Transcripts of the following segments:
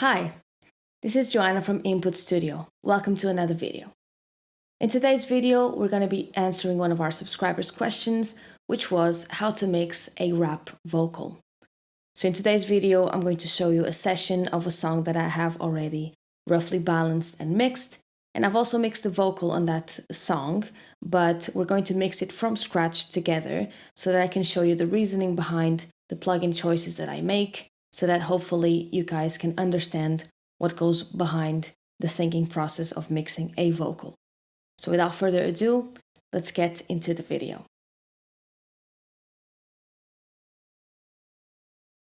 Hi, this is Joana from Input Studio. Welcome to another video. In today's video, we're going to be answering one of our subscribers' questions, which was how to mix a rap vocal. So in today's video, I'm going to show you a session of a song that I have already roughly balanced and mixed. And I've also mixed the vocal on that song, but we're going to mix it from scratch together so that I can show you the reasoning behind the plugin choices that I make, so that hopefully you guys can understand what goes behind the thinking process of mixing a vocal. So without further ado, let's get into the video.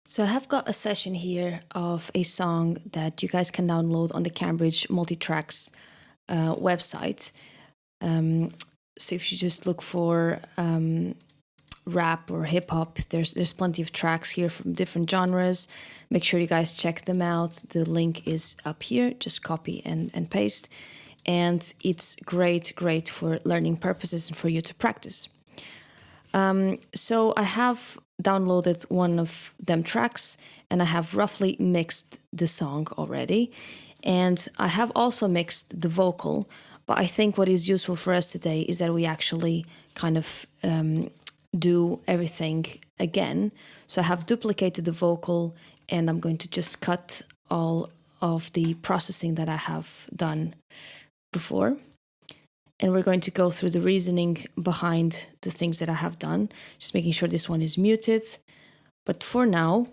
So I have got a session here of a song that you guys can download on the Cambridge Multitracks website. So if you just look for rap or hip hop, there's plenty of tracks here from different genres. Make sure you guys check them out. The link is up here. Just copy and paste. And it's great for learning purposes and for you to practice. So I have downloaded one of them tracks and I have roughly mixed the song already. And I have also mixed the vocal, but I think what is useful for us today is that we actually kind of do everything again. So I have duplicated the vocal and I'm going to just cut all of the processing that I have done before. And we're going to go through the reasoning behind the things that I have done, just making sure this one is muted. But for now,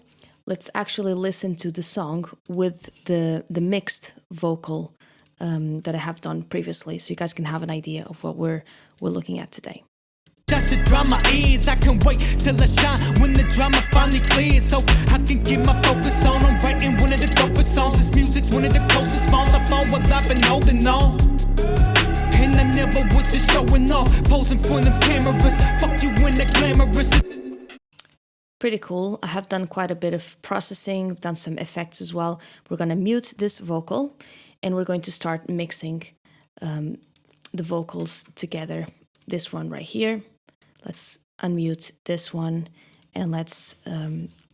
let's actually listen to the song with the mixed vocal that I have done previously, so you guys can have an idea of what we're looking at today. I should dry my ears, I can wait till I shine when the drama finally clears, so I can get my focus on. I'm writing one of the dopest songs, this music's one of the closest bonds I found what I've been holding on. And I never was just showing off, posing for them cameras, fuck you when they're glamorous. Pretty cool. I have done quite a bit of processing, done some effects as well. We're going to mute this vocal and we're going to start mixing the vocals together. This one right here. Let's unmute this one and let's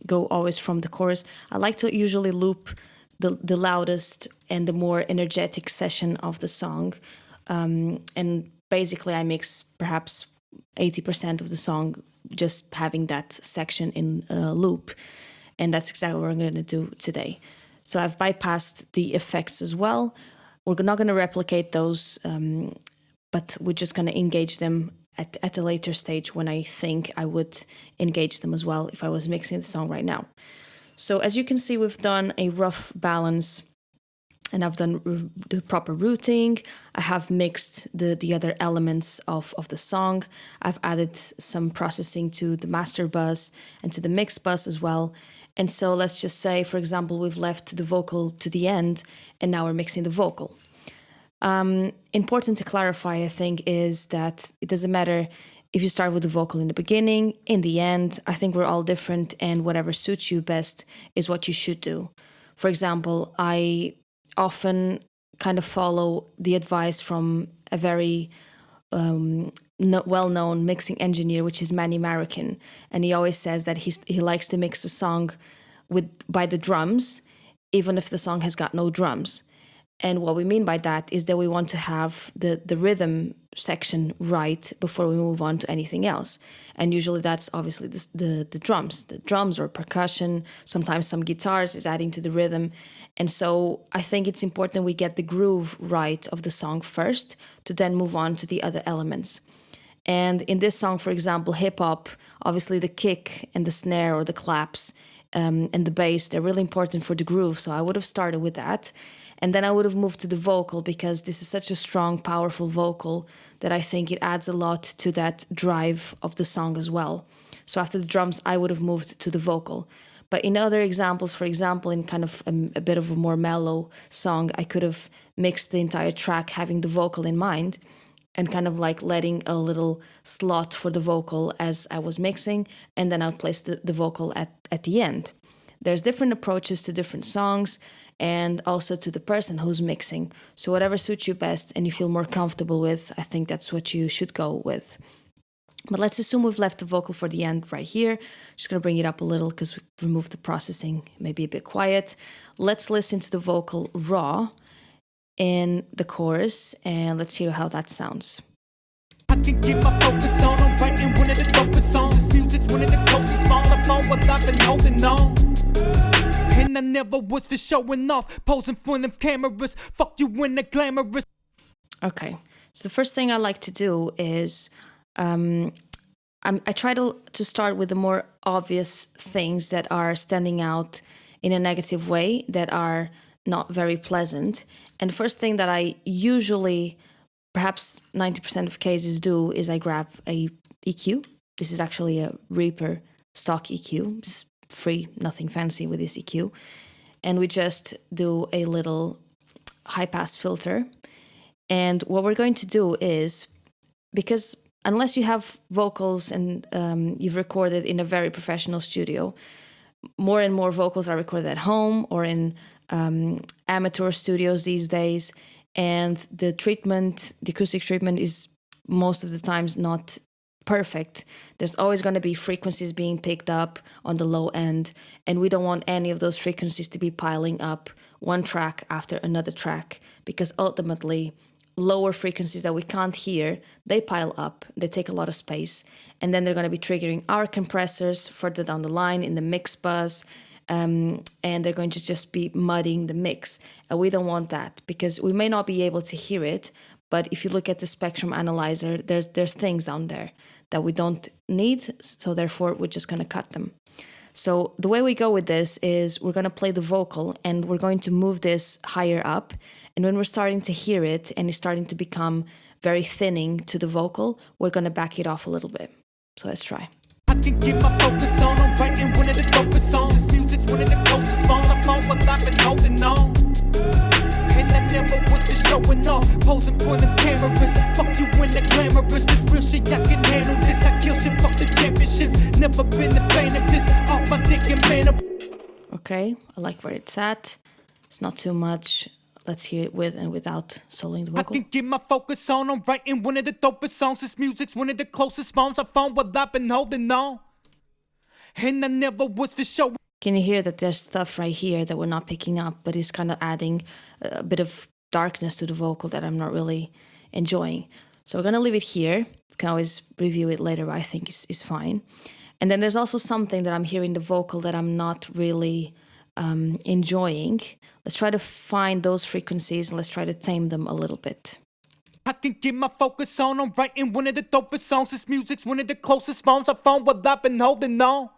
go always from the chorus. I like to usually loop the loudest and the more energetic section of the song. And basically I mix perhaps 80% of the song just having that section in a loop. And that's exactly what we're going to do today. So I've bypassed the effects as well. We're not going to replicate those, but we're just going to engage them at a later stage when I think I would engage them as well if I was mixing the song right now. So as you can see, we've done a rough balance and I've done the proper routing. I have mixed the other elements of the song. I've added some processing to the master bus and to the mix bus as well. And so let's just say, for example, we've left the vocal to the end and now we're mixing the vocal. Important to clarify, I think, is that it doesn't matter if you start with the vocal in the beginning, in the end. I think we're all different and whatever suits you best is what you should do. For example, I often kind of follow the advice from a very well-known mixing engineer, which is Manny Marroquin. And he always says that he likes to mix a song by the drums, even if the song has got no drums. And what we mean by that is that we want to have the rhythm section right before we move on to anything else. And usually that's obviously the drums. The drums or percussion, sometimes some guitars is adding to the rhythm. And so I think it's important we get the groove right of the song first to then move on to the other elements. And in this song, for example, hip hop, obviously the kick and the snare or the claps and the bass, they're really important for the groove. So I would have started with that. And then I would have moved to the vocal because this is such a strong, powerful vocal that I think it adds a lot to that drive of the song as well. So after the drums, I would have moved to the vocal. But in other examples, for example, in kind of a bit of a more mellow song, I could have mixed the entire track having the vocal in mind and kind of like letting a little slot for the vocal as I was mixing, and then I'll place the vocal at the end. There's different approaches to different songs and also to the person who's mixing. So whatever suits you best and you feel more comfortable with, I think that's what you should go with. But let's assume we've left the vocal for the end right here. Just going to bring it up a little because we removed the processing, maybe a bit quiet. Let's listen to the vocal raw in the chorus and let's hear how that sounds. I can get my focus on. I'm writing one of the dopest songs. This music's one of the closest songs I found what I've been holding on. And I never was for showing off, posing for them cameras. Fuck you in the glamorous. Okay, so the first thing I like to do is I try to start with the more obvious things that are standing out in a negative way, that are not very pleasant. And the first thing that I usually, perhaps 90% of cases do, is I grab a EQ. This is actually a Reaper stock EQ. It's free, nothing fancy with this EQ. And we just do a little high pass filter. And what we're going to do is, because unless you have vocals and you've recorded in a very professional studio, more and more vocals are recorded at home or in amateur studios these days. And the acoustic treatment is most of the times not perfect. There's always going to be frequencies being picked up on the low end, and we don't want any of those frequencies to be piling up one track after another track, because ultimately lower frequencies that we can't hear, they pile up, they take a lot of space, and then they're going to be triggering our compressors further down the line in the mix bus, and they're going to just be mudding the mix. And we don't want that, because we may not be able to hear it, but if you look at the spectrum analyzer, there's things down there that we don't need, so therefore we're just going to cut them. So the way we go with this is we're going to play the vocal and we're going to move this higher up. And when we're starting to hear it and it's starting to become very thinning to the vocal, we're going to back it off a little bit. So let's try. I can get my focus on. I'm writing one of the dopest songs. This music's one of the closest songs I found what I've been holding on. And I never was just showing off, posing for them cameras. Fuck you in the glamorous. This real shit, I can handle this. I kill shit, fuck the championships. Never been a fan of this. Off my dick and man up. Okay, I like where it's at. It's not too much. Let's hear it with and without soloing the vocal. I can get my focus on. I'm writing one of the dopest songs. This music's one of the closest songs I found what I've been holding on. And I never was for show. Can you hear that there's stuff right here that we're not picking up, but it's kind of adding a bit of darkness to the vocal that I'm not really enjoying. So we're going to leave it here. We can always review it later, but I think is fine. And then there's also something that I'm hearing the vocal that I'm not really enjoying. Let's try to find those frequencies and let's try to tame them a little bit. I can get my focus on. I'm writing one of the dopest songs. This music's one of the closest songs I found what I've been holding on.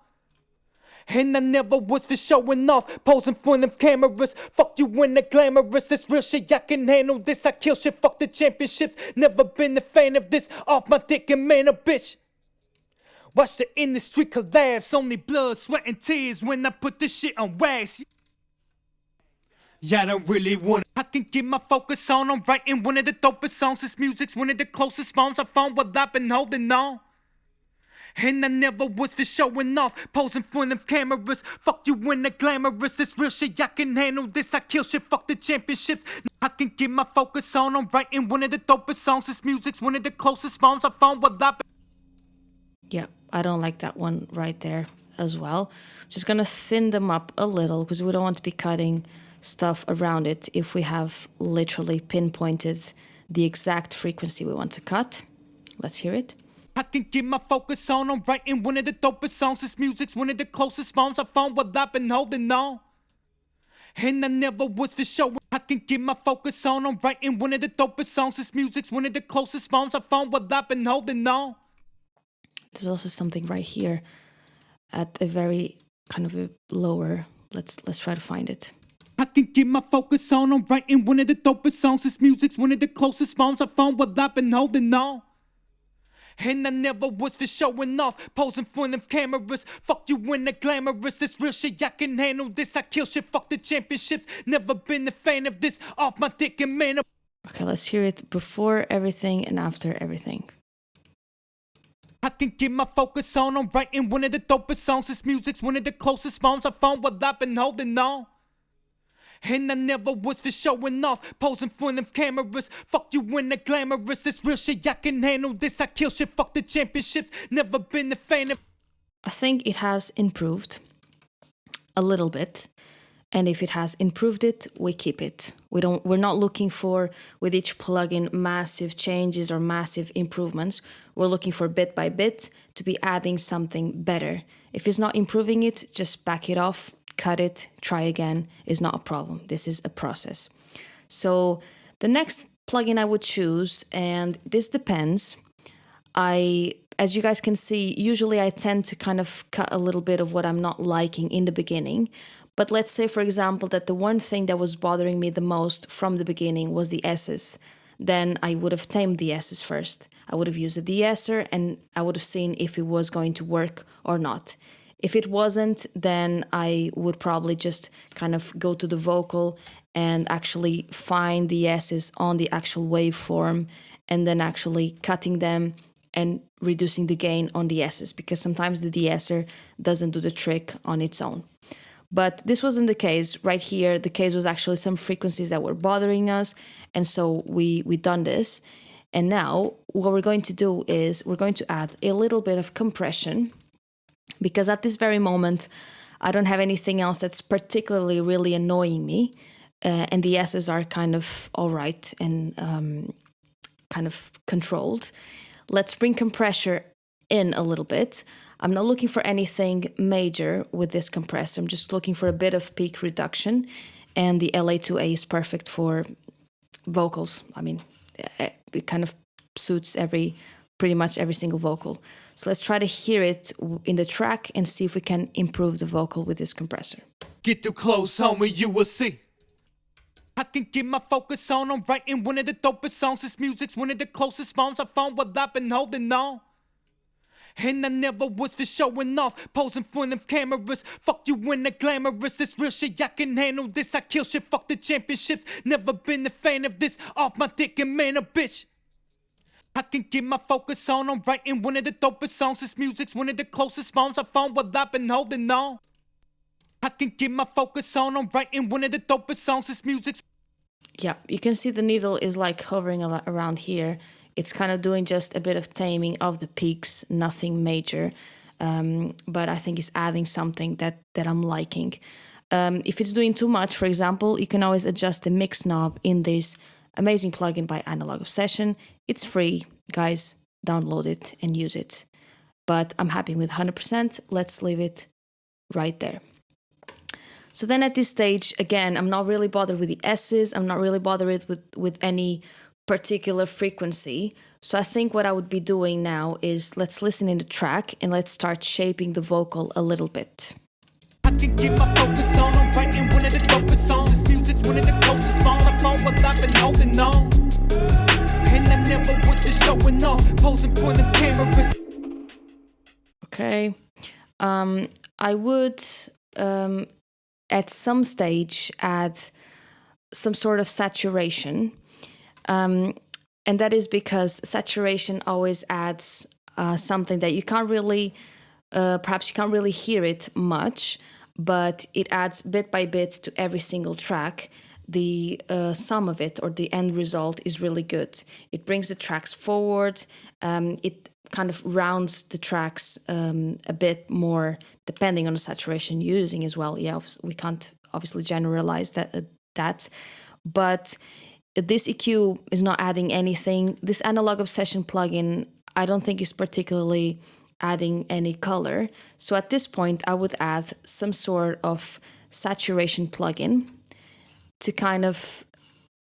And I never was for showing off, posing for them cameras. Fuck you in the glamorous. This real shit, I can handle this. I kill shit, fuck the championships. Never been a fan of this. Off my dick and man a bitch. Watch the industry collapse. Only blood, sweat and tears when I put this shit on wax. Yeah, I don't really want it. I can get my focus on. I'm writing one of the dopest songs. This music's one of the closest songs I found what I've been holding on. And I never was for showing off, posing for them cameras. Fuck you in the glamorous. This real shit, I can handle this. I kill shit, fuck the championships. I can get my focus on. I'm writing one of the dopest songs. This music's one of the closest songs I found what I've been. Yeah, I don't like that one right there as well. Just gonna thin them up a little because we don't want to be cutting stuff around it if we have literally pinpointed the exact frequency we want to cut. Let's hear it. I can get my focus on. I'm writing one of the dopest songs. This music's one of the closest songs I found what I've been holding on. And I never was for showing. I can get my focus on. I'm writing one of the dopest songs. This music's one of the closest songs I found what I've been holding on. There's also something right here at a very kind of a lower. Let's try to find it. I can get my focus on. I'm writing one of the dopest songs. This music's one of the closest songs I found what I've been holding on. And I never was for showing off, posing for them cameras. Fuck you in the glamorous. This real shit, I can handle this. I kill shit, fuck the championships. Never been a fan of this. Off my dick and man up. Okay, let's hear it before everything and after everything. I can get my focus on. I'm writing one of the dopest songs. This music's one of the closest songs I found what I've been holding on. And I never was for showing off, posing for them cameras. Fuck you in the glamorous, this real shit, I can handle this. I kill shit, fuck the championships. Never been a fan of. I think it has improved a little bit. And if it has improved it, we keep it. We're not looking for, with each plugin, massive changes or massive improvements. We're looking for bit by bit to be adding something better. If it's not improving it, just back it off, cut it, try again. Is not a problem. This is a process. So the next plugin I would choose, and this depends. As you guys can see, usually I tend to kind of cut a little bit of what I'm not liking in the beginning. But let's say, for example, that the one thing that was bothering me the most from the beginning was the S's. Then I would have tamed the S's first. I would have used a de-esser and I would have seen if it was going to work or not. If it wasn't, then I would probably just kind of go to the vocal and actually find the S's on the actual waveform and then actually cutting them and reducing the gain on the S's, because sometimes the de-esser doesn't do the trick on its own. But this wasn't the case. Right here, the case was actually some frequencies that were bothering us, and so we done this. And now what we're going to do is we're going to add a little bit of compression, because at this very moment, I don't have anything else that's particularly really annoying me, and the S's are kind of all right and kind of controlled. Let's bring compression in a little bit. I'm not looking for anything major with this compressor. I'm just looking for a bit of peak reduction, and the LA2A is perfect for vocals. I mean, it kind of suits pretty much every single vocal. So let's try to hear it in the track and see if we can improve the vocal with this compressor. Get too close, homie, you will see. I can get my focus on. I'm writing one of the dopest songs. This music's one of the closest bonds I found while I've been holding on. And I never was for showing off, posing for them cameras. Fuck you in the glamorous, this real shit, I can handle this. I kill shit, fuck the championships. Never been a fan of this, off my dick and man a bitch. I can get my focus on. I'm writing one of the dopest songs. This music's one of the closest bonds I found while I've been holding on. I can get my focus on. I'm writing one of the dopest songs. This music's. Yeah, you can see the needle is like hovering around here. It's kind of doing just a bit of taming of the peaks, nothing major. But I think it's adding something that I'm liking. If it's doing too much, for example, you can always adjust the mix knob in this amazing plugin by Analog Obsession. It's free, guys. Download it and use it. But I'm happy with 100%. Let's leave it right there. So then at this stage, again, I'm not really bothered with the S's. I'm not really bothered with any particular frequency. So I think what I would be doing now is let's listen in the track and let's start shaping the vocal a little bit. I can get my focus on. I'm writing one of the dopest songs. This music's one of the closest bonds I found while I've been holding on. And I never was just showing off, posing for them cameras. Okay. I would at some stage add some sort of saturation. And that is because saturation always adds something that you can't really, perhaps you can't really hear it much, but it adds bit by bit to every single track. The sum of it or the end result is really good. It brings the tracks forward. It kind of rounds the tracks a bit more depending on the saturation you're using as well. Yeah, we can't obviously generalize that, but this EQ is not adding anything. This Analog Obsession plugin, I don't think is particularly adding any color. So at this point, I would add some sort of saturation plugin to kind of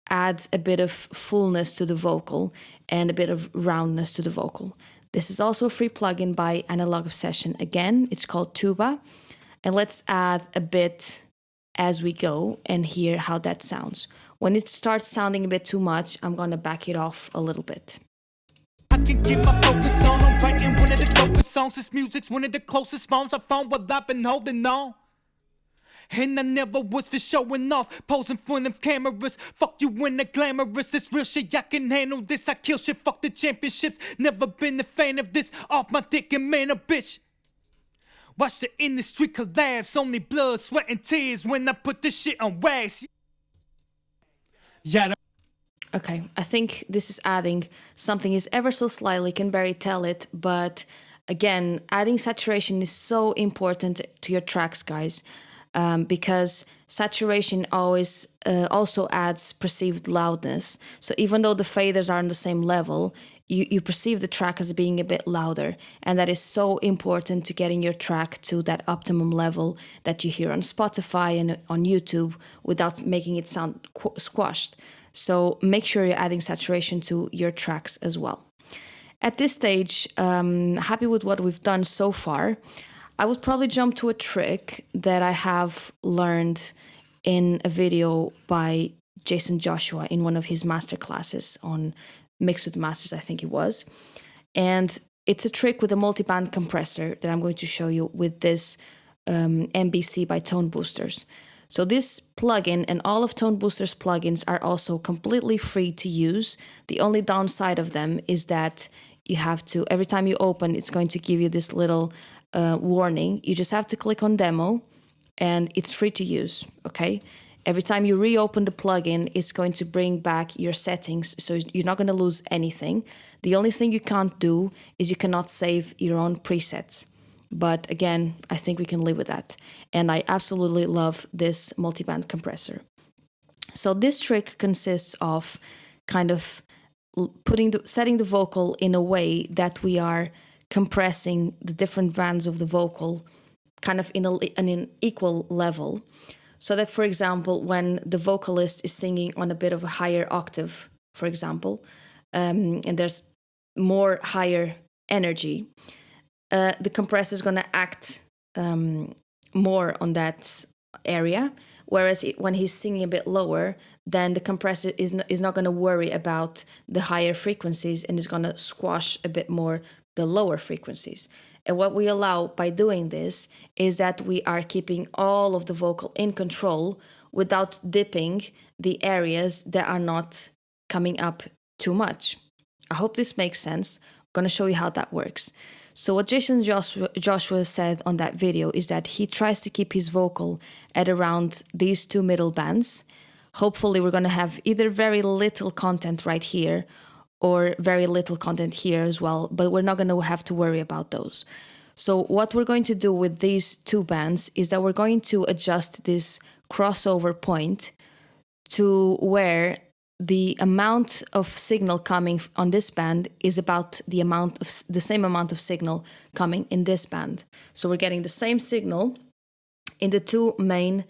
add a bit of fullness to the vocal and a bit of roundness to the vocal. This is also a free plugin by Analog Obsession. Again, it's called Tuba. And let's add a bit as we go and hear how that sounds. When it starts sounding a bit too much, I'm going to back it off a little bit. I can get my focus on. I'm writing one of the dopest songs. This music's one of the closest bonds I found while I've been holding on. And I never was for showing off, posing for them cameras. Fuck you in the glamorous, this real shit, I can handle this. I kill shit, fuck the championships. Never been a fan of this, off my dick and man a bitch. Watch the industry collapse, only blood, sweat and tears when I put this shit on wax. Yeah. Okay, I think this is adding something is ever so slightly, can barely tell it, but again, adding saturation is so important to your tracks, guys, because saturation always also adds perceived loudness. So even though the faders are on the same level, you perceive the track as being a bit louder, and that is so important to getting your track to that optimum level that you hear on Spotify and on YouTube without making it sound squashed. So make sure you're adding saturation to your tracks as well. At this stage, happy with what we've done so far. I would probably jump to a trick that I have learned in a video by Jason Joshua in one of his master classes on Mix with Masters, I think it was. And it's a trick with a multiband compressor that I'm going to show you with this MBC by Tone Boosters. So this plugin and all of Tone Booster's plugins are also completely free to use. The only downside of them is that you have to, every time you open, it's going to give you this little warning. You just have to click on demo and it's free to use, okay? Every time you reopen the plugin, it's going to bring back your settings, so you're not going to lose anything. The only thing you can't do is you cannot save your own presets. But again, I think we can live with that. And I absolutely love this multiband compressor. So this trick consists of kind of setting the vocal in a way that we are compressing the different bands of the vocal kind of in an equal level. So that, for example, when the vocalist is singing on a bit of a higher octave, for example, and there's more higher energy, the compressor is going to act more on that area. Whereas when he's singing a bit lower, then the compressor is not going to worry about the higher frequencies and is going to squash a bit more the lower frequencies. And what we allow by doing this is that we are keeping all of the vocal in control without dipping the areas that are not coming up too much. I hope this makes sense. I'm going to show you how that works. So what Jason Joshua said on that video is that he tries to keep his vocal at around these two middle bands. Hopefully we're going to have either very little content right here or very little content here as well, but we're not going to have to worry about those. So what we're going to do with these two bands is that we're going to adjust this crossover point to where the amount of signal coming on this band is about the same amount of signal coming in this band. So we're getting the same signal in the two main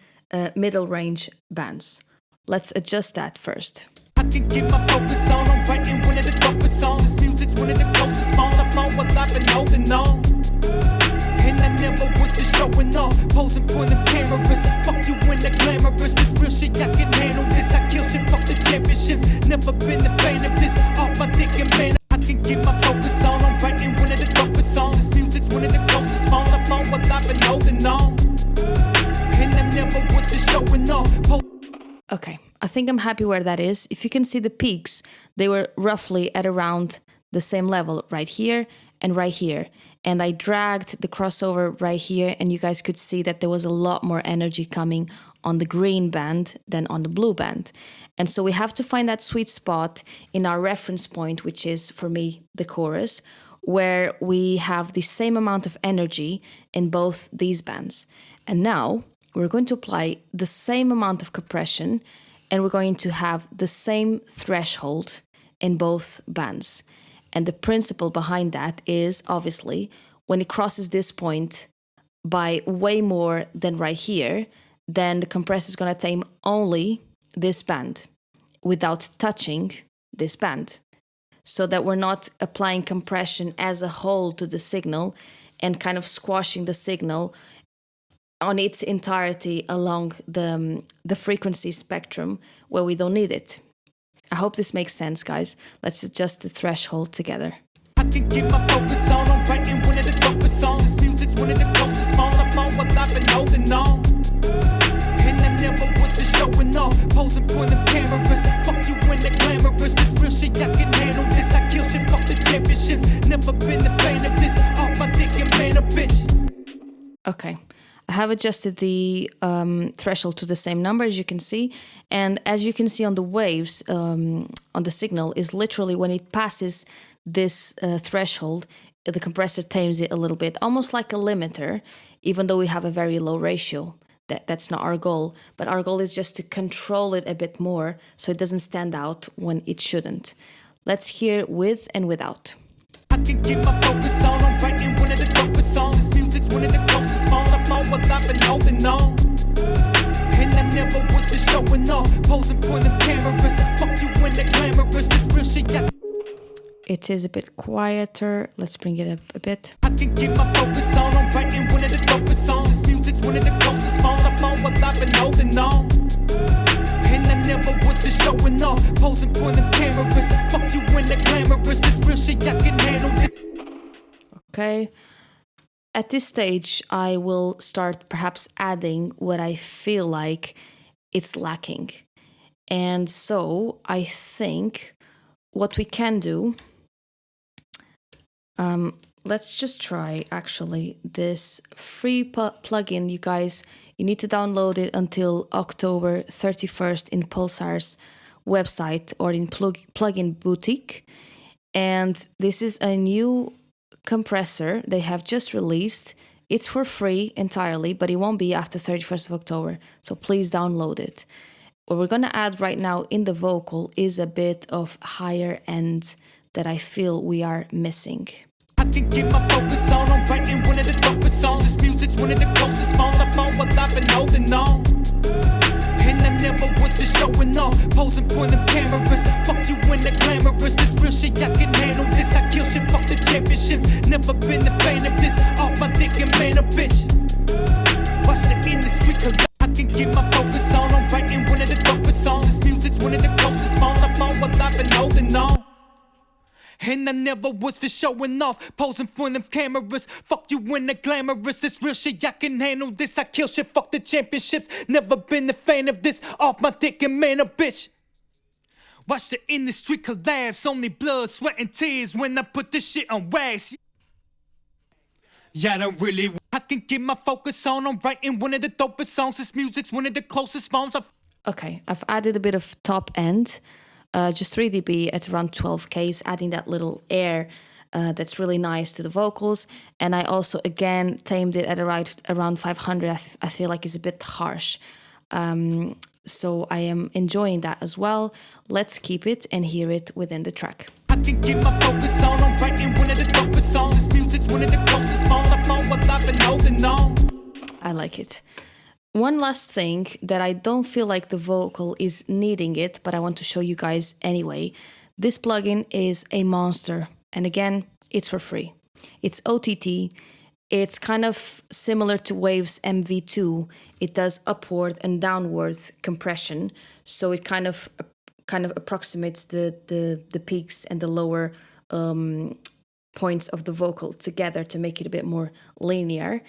middle range bands. Let's adjust that first. I can get my focus on. I'm writing one of the dopest songs. This music's one of the closest songs I found what I've been holding on. And I never was just showing off, posing for the cameras. Fuck you in the glamorous. This real shit, I can handle this. I kill shit, fuck the championships. Never been a fan of this. Off my dick and man, I can get my focus on. I'm writing one of the dopest songs. This music's one of the closest songs I found what I've been holding on. And I never was just showing off. Okay, I think I'm happy where that is. If you can see the peaks, they were roughly at around the same level right here and right here. And I dragged the crossover right here, and you guys could see that there was a lot more energy coming on the green band than on the blue band. And so we have to find that sweet spot in our reference point, which is, for me, the chorus, where we have the same amount of energy in both these bands. And now we're going to apply the same amount of compression, and we're going to have the same threshold in both bands. And the principle behind that is, obviously, when it crosses this point by way more than right here, then the compressor is going to tame only this band without touching this band, so that we're not applying compression as a whole to the signal and kind of squashing the signal on its entirety along the frequency spectrum where we don't need it. I hope this makes sense, guys. Let's adjust the threshold together. I can get my focus on. I'm writing one of the dopest songs. This music's one of the closest songs I found what I've been holding on. And I never was just showing off, posing for the cameras. Fuck you in the glamorous. This real shit, I can handle this. I kill shit, fuck the championships. Never been a fan of this. Off my dick and man a bitch. Okay. I have adjusted the threshold to the same number, as you can see. And as you can see on the waves, on the signal, is literally when it passes this threshold, the compressor tames it a little bit, almost like a limiter, even though we have a very low ratio. That's not our goal, but our goal is just to control it a bit more so it doesn't stand out when it shouldn't. Let's hear with and without. I can keep my focus on. I'm writing one of the dopest songs. This music's one of the closest songs I found what I've been holding on. And I never was just showing off, posing for them cameras. Fuck you when they're glamorous. This real shit, yeah. It is a bit quieter. Let's bring it up a bit. I can keep my focus on. I'm writing one of the dopest songs. This music's one of the closest songs I found what I've been holding on. And I never was just showing off, posing for them cameras. Fuck you when they're glamorous. This real shit, I can handle it. Okay. At this stage, I will start perhaps adding what I feel like it's lacking. And so I think what we can do, let's just try actually this free plugin, you guys. You need to download it until October 31st in Pulsar's website or in Plugin Boutique. And this is a new compressor they have just released. It's for free entirely, but it won't be after 31st of October. So please download it. What we're going to add right now in the vocal is a bit of higher end that I feel we are missing. I can keep my focus on. I'm writing one of the dopest songs. This music's one of the closest songs I found what I've been holding on. And I never was just showing off, posing for them cameras. Fuck you when they're glamorous. This real shit, I can handle this. I kill shit, fuck the championships. Never been a fan of this. Off my dick and man a bitch. Watch the industry collapse. I can keep my focus on. I'm writing one of the dopest songs. This music's one of the closest songs I found what I've been holding on. And I never was for showing off, posing for them cameras. Fuck you when they're glamorous. This real shit, I can handle this. I kill shit, fuck the championships. Never been a fan of this. Off my dick and man a bitch. Watch the industry collapse. Only blood, sweat and tears when I put this shit on wax. Yeah, I don't really. I can keep my focus on. I'm writing one of the dopest songs. This music's one of the closest songs Okay, I've added a bit of top end. Just 3 dB at around 12 Ks, adding that little air that's really nice to the vocals. And I also, again, tamed it at around 500. I feel like it's a bit harsh. So I am enjoying that as well. Let's keep it and hear it within the track. I can keep my focus on. I'm writing one of the dopest songs. This music's one of the closest songs I found what I've been holding on. I like it. One last thing that I don't feel like the vocal is needing it, but I want to show you guys anyway. This plugin is a monster. And again, it's for free. It's OTT. It's kind of similar to Waves MV2. It does upward and downward compression. So it kind of approximates the peaks and the lower points of the vocal together to make it a bit more linear.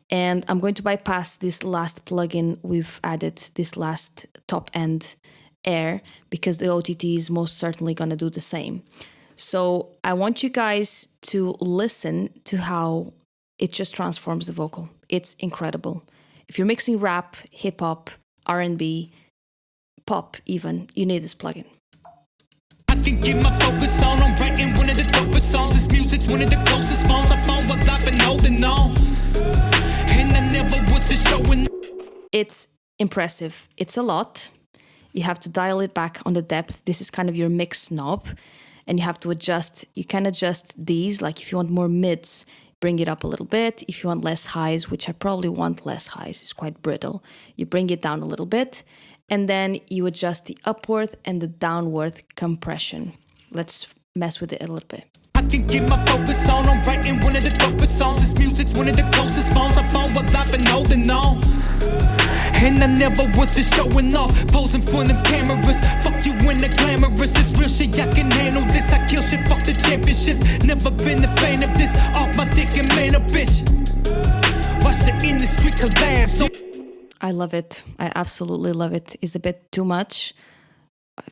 And I'm going to bypass this last plugin we've added, this last top end air, because the OTT is most certainly going to do the same. So I want you guys to listen to how it just transforms the vocal. It's incredible. If you're mixing rap, hip hop, R&B, pop even, you need this plugin. I can keep my focus on. I'm writing one of the dopest songs. This music's one of the closest songs I found what I've been holding on. And I never was just showing. It's impressive. It's a lot. You have to dial it back on the depth. This is kind of your mix knob. And you have to adjust. You can adjust these. Like if you want more mids, bring it up a little bit. If you want less highs, which I probably want less highs, it's quite brittle, you bring it down a little bit. And then you adjust the upward and the downward compression. Let's mess with it a little bit. I can keep my focus on. I'm writing one of the dopest songs. This music's one of the closest songs I found what I've been holding on. And I never was just showing off, posing for them cameras. Fuck you when they're glamorous. This real shit, I can handle this. I kill shit, fuck the championships. Never been a fan of this. Off my dick and man a bitch. Watch the industry collapse. I love it. I absolutely love it. It's a bit too much.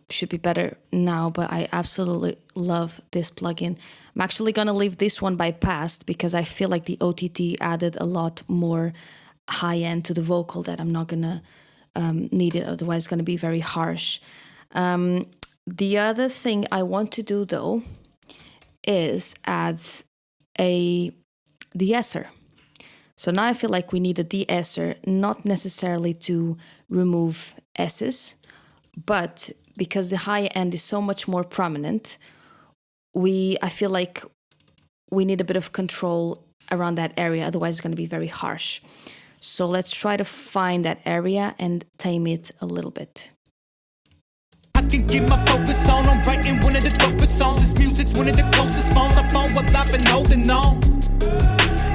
Should be better now, but I absolutely love this plugin. I'm actually going to leave this one bypassed because I feel like the OTT added a lot more high end to the vocal that I'm not gonna need it, otherwise it's gonna be very harsh. The other thing I want to do though is add the Esser. So now I feel like we need a de-esser, not necessarily to remove S's, but because the high end is so much more prominent, I feel like we need a bit of control around that area, otherwise it's going to be very harsh. So let's try to find that area and tame it a little bit. I can get my focus on. I'm writing one of the dopest songs. This music's one of the closest phones I found what I've been holding on.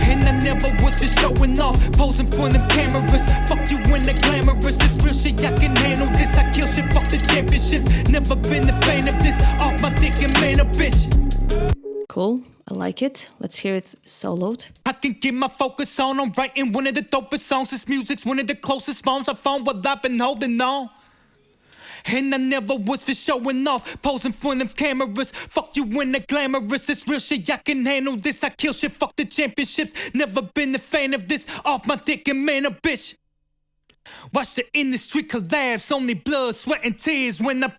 And I never was just showing off, posing for them cameras. Fuck you when the glamorous. This real shit, I can handle this. I kill shit, fuck the championships. Never been a fan of this. Off my dick and man a bitch. Cool, I like it. Let's hear it soloed. I can get my focus on. I'm writing one of the dopest songs. This music's one of the closest phones I found what I've been holding on. And I never was for showing off, posing for them cameras. Fuck you when the glamorous. This real shit, I can handle this. I kill shit, fuck the championships. Never been a fan of this. Off my dick and man a bitch. Watch the industry collapse. Only blood, sweat and tears when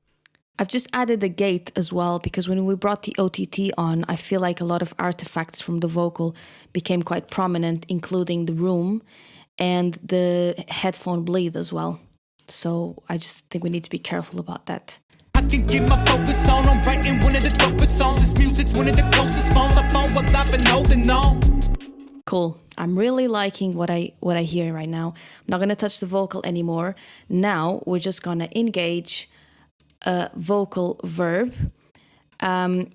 I've just added the gate as well, because when we brought the OTT on, I feel like a lot of artifacts from the vocal became quite prominent, including the room and the headphone bleed as well. So I just think we need to be careful about that. I can get my focus on. I'm writing one of the dopest songs. This music's one of the closest phones I found what I've been holding on. Cool. I'm really liking what I hear right now. I'm not gonna touch the vocal anymore. Now we're just gonna engage a vocal verb.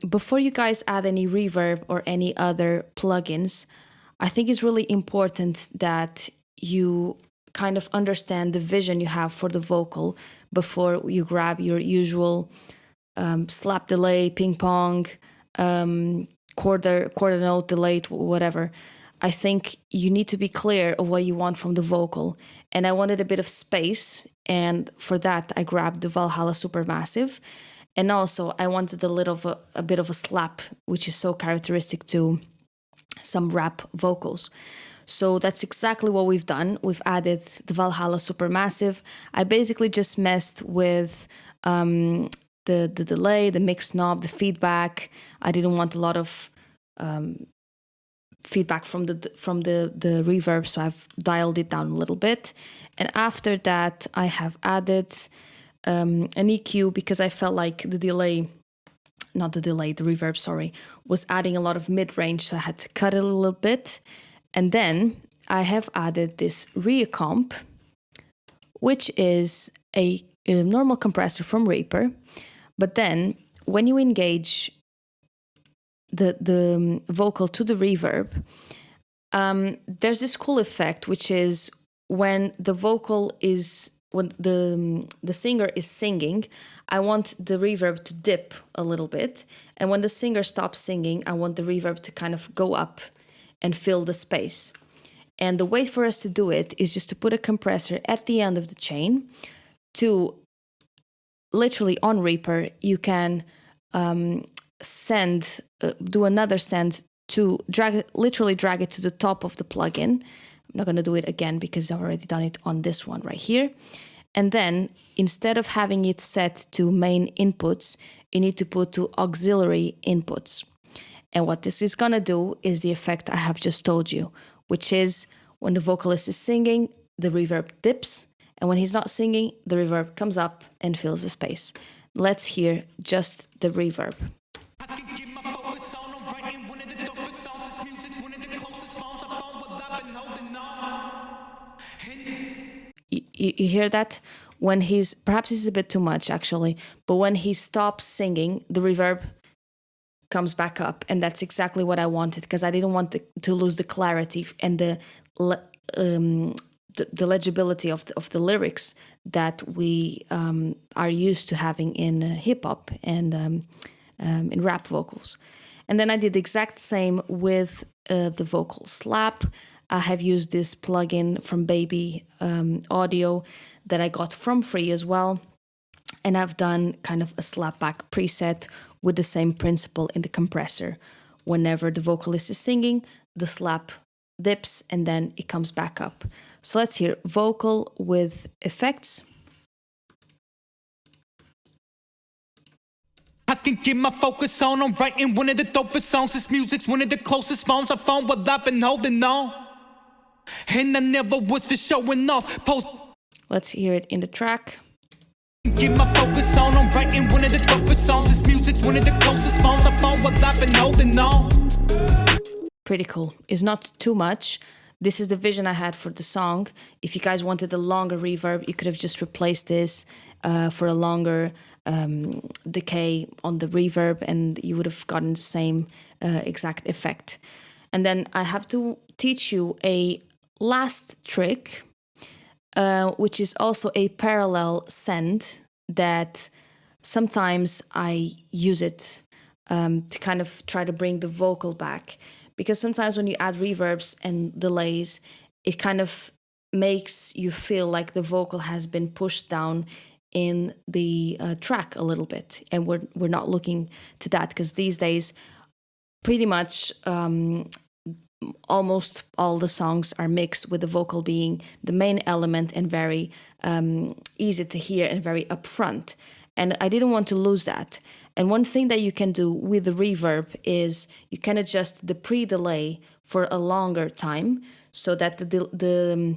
Before you guys add any reverb or any other plugins, I think it's really important that you kind of understand the vision you have for the vocal before you grab your usual slap delay, ping pong, quarter note delay, whatever. I think you need to be clear of what you want from the vocal. And I wanted a bit of space, and for that I grabbed the Valhalla Supermassive. And also I wanted a bit of a slap, which is so characteristic to some rap vocals. So that's exactly what we've done. We've added the Valhalla Supermassive. I basically just messed with the delay, the mix knob, the feedback. I didn't want a lot of feedback from the reverb, so I've dialed it down a little bit. And after that, I have added an EQ because I felt like the reverb, sorry, was adding a lot of mid-range, so I had to cut it a little bit. And then I have added this Reacomp, which is a normal compressor from Reaper. But then when you engage the vocal to the reverb, there's this cool effect, which is when the singer is singing, I want the reverb to dip a little bit. And when the singer stops singing, I want the reverb to kind of go up and fill the space. And the way for us to do it is just to put a compressor at the end of the chain to literally on Reaper, you can do another send to literally drag it to the top of the plugin. I'm not going to do it again because I've already done it on this one right here. And then instead of having it set to main inputs, you need to put to auxiliary inputs. And what this is going to do is the effect I have just told you, which is when the vocalist is singing, the reverb dips. And when he's not singing, the reverb comes up and fills the space. Let's hear just the reverb. You hear that? When perhaps this is a bit too much actually, but when he stops singing, the reverb comes back up, and that's exactly what I wanted, because I didn't want to lose the clarity and the legibility of the lyrics that we are used to having in hip hop and in rap vocals. And then I did the exact same with the vocal slap. I have used this plugin from Baby Audio that I got from free as well. And I've done kind of a slapback preset with the same principle in the compressor. Whenever the vocalist is singing, the slap dips, and then it comes back up. So let's hear vocal with effects. I can get my focus on. I'm writing one of the dopest songs. This music's one of the closest phones I found while I've been holding on. And I never was for showing off. Let's hear it in the track. Get my focus on. I'm writing one of the dopest songs. This music's one of the closest phones I found while I've been holding on. Pretty cool. It's not too much. This is the vision I had for the song. If you guys wanted a longer reverb, you could have just replaced this for a longer decay on the reverb, and you would have gotten the same exact effect. And then I have to teach you a last trick, which is also a parallel send that sometimes I use it to kind of try to bring the vocal back. Because sometimes when you add reverbs and delays, it kind of makes you feel like the vocal has been pushed down in the track a little bit. And we're not looking to that, because these days, pretty much almost all the songs are mixed with the vocal being the main element and very easy to hear and very upfront. And I didn't want to lose that. And one thing that you can do with the reverb is you can adjust the pre-delay for a longer time, so that the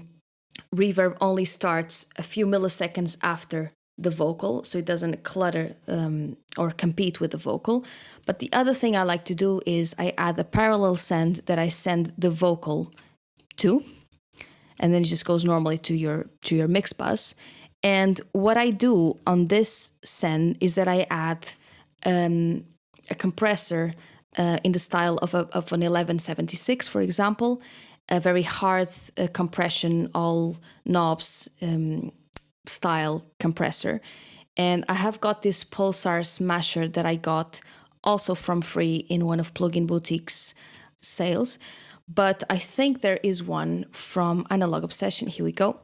reverb only starts a few milliseconds after the vocal, so it doesn't clutter or compete with the vocal. But the other thing I like to do is I add a parallel send that I send the vocal to, and then it just goes normally to your mix bus. And what I do on this send is that I add a compressor in the style of an 1176, for example, a very hard compression, all knobs style compressor. And I have got this pulsar smasher that I got also from free in one of Plugin Boutique's sales. But I think there is one from Analog Obsession. Here we go.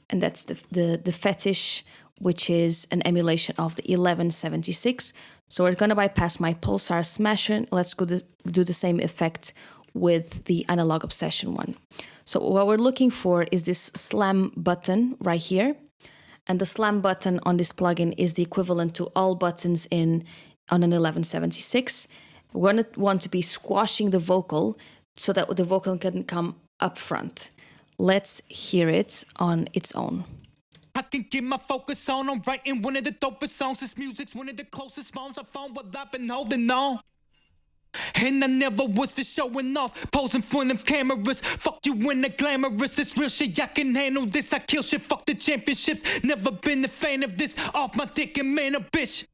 And that's the Fetish, which is an emulation of the 1176. So we're going to bypass my pulsar smasher. Let's go do the same effect with the Analog Obsession one. So what we're looking for is this slam button right here. And the slam button on this plugin is the equivalent to all buttons on an 1176. We're going to want to be squashing the vocal so that the vocal can come up front. Let's hear it on its own. I can get my focus on. I'm writing one of the dopest songs. This music's one of the closest phones I found while I've been holding on. And I never was for showing off, posing for them cameras. Fuck you in the glamorous, it's real shit, I can handle this. I kill shit, fuck the championships. Never been a fan of this, off my dick and man a bitch.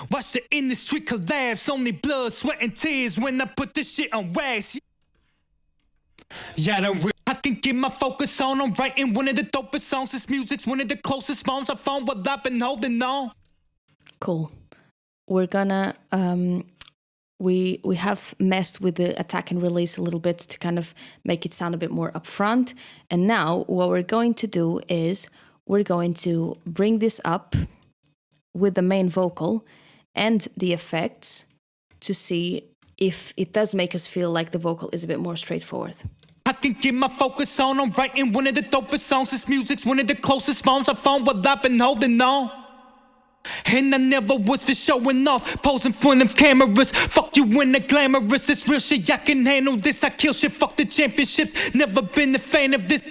Watch the industry collapse, only blood, sweat and tears when I put this shit on wax. Yeah, I can get my focus on. I'm writing one of the dopest songs. This music's one of the closest phones I found while I've been holding on. Cool. We're gonna we have messed with the attack and release a little bit to kind of make it sound a bit more upfront. And now what we're going to do is we're going to bring this up with the main vocal and the effects to see if it does make us feel like the vocal is a bit more straightforward. I can get my focus on. I'm writing one of the dopest songs. This music's one of the closest phones I found while I've been holding on. And I never was for showing off, posing for them cameras. Fuck you in the glamorous, it's real shit, I can handle this. I kill shit, fuck the championships. Never been a fan of this.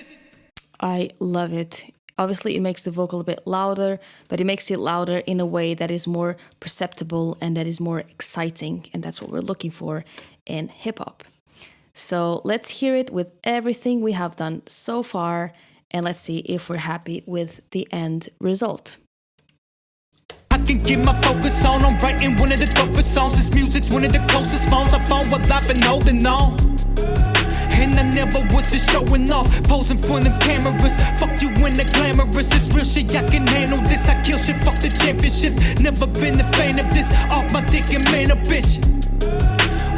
I love it. Obviously it makes the vocal a bit louder, but it makes it louder in a way that is more perceptible and that is more exciting. And that's what we're looking for in hip-hop. So let's hear it with everything we have done so far, and let's see if we're happy with the end result. I can get my focus on. I'm writing one of the dopest songs. This music's one of the closest phones I found while I've been holding on. And I never was for showing off, posing for them cameras. Fuck you in the glamorous, it's real shit, I can handle this. I kill shit, fuck the championships. Never been a fan of this, off my dick and man a bitch.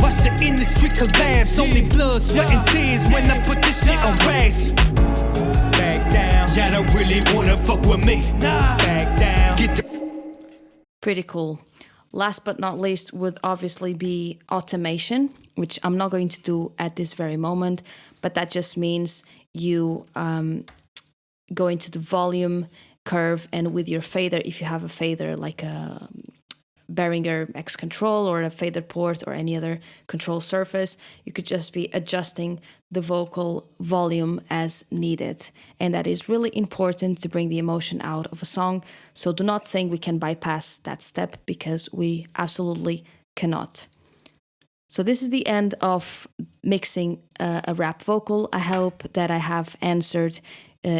Watch the industry collapse, only blood, sweat and tears when I put this shit on wax. Back down, y'all don't really wanna fuck with me. Nah, back down. Get the Pretty cool. Last but not least would obviously be automation, which I'm not going to do at this very moment, but that just means you go into the volume curve, and with your fader, if you have a fader like a Behringer X Control or a fader port or any other control surface, you could just be adjusting the vocal volume as needed. And that is really important to bring the emotion out of a song. So do not think we can bypass that step, because we absolutely cannot. So this is the end of mixing a rap vocal. I hope that I have answered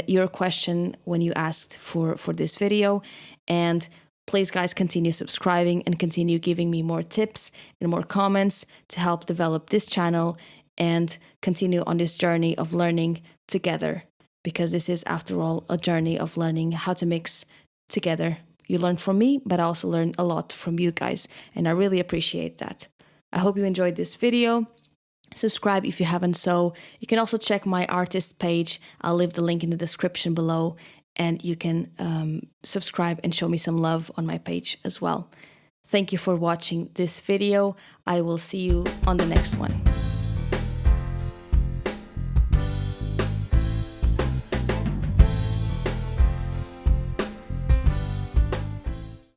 your question when you asked for this video. And please, guys, continue subscribing and continue giving me more tips and more comments to help develop this channel and continue on this journey of learning together, because this is, after all, a journey of learning how to mix together. You learn from me, but I also learn a lot from you guys, and I really appreciate that. I hope you enjoyed this video. Subscribe if you haven't so. You can also check my artist page. I'll leave the link in the description below, and you can subscribe and show me some love on my page as well. Thank you for watching this video. I will see you on the next one.